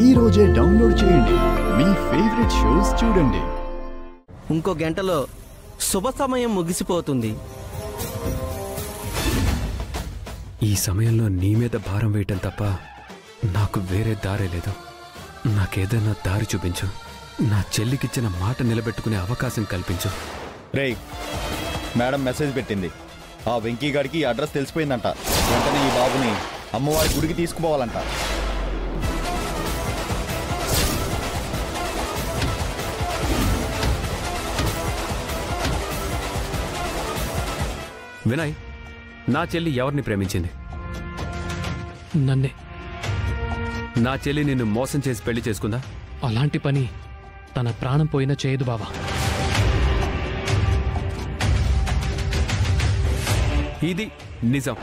ఈ రోజే డౌన్లోడ్ చేయండి, మీ ఫేవరెట్ షోస్ చూడండి. ఇంకో గంటలో శుభ సమయం ముగిసిపోతుంది. ఈ సమయంలో నీ మీద భారం వేయటం తప్ప నాకు వేరే దారే లేదు. నాకేదైనా దారి చూపించు. నా చెల్లికిచ్చిన మాట నిలబెట్టుకునే అవకాశం కల్పించు. రేయ్, మేడం మెసేజ్ పెట్టింది. ఆ వెంకీగాడికి ఈ అడ్రస్ తెలిసిపోయిందంట. వెంటనే ఈ బాబుని అమ్మవారి గుడికి తీసుకుపోవాలంట. వినయ్, నా చెల్లి ఎవరిని ప్రేమించింది? నన్నే. నా చెల్లి నిన్ను మోసం చేసి పెళ్లి చేసుకుందా? అలాంటి పని తన ప్రాణం పోయినా చేయదు బావా. ఇది నిజం.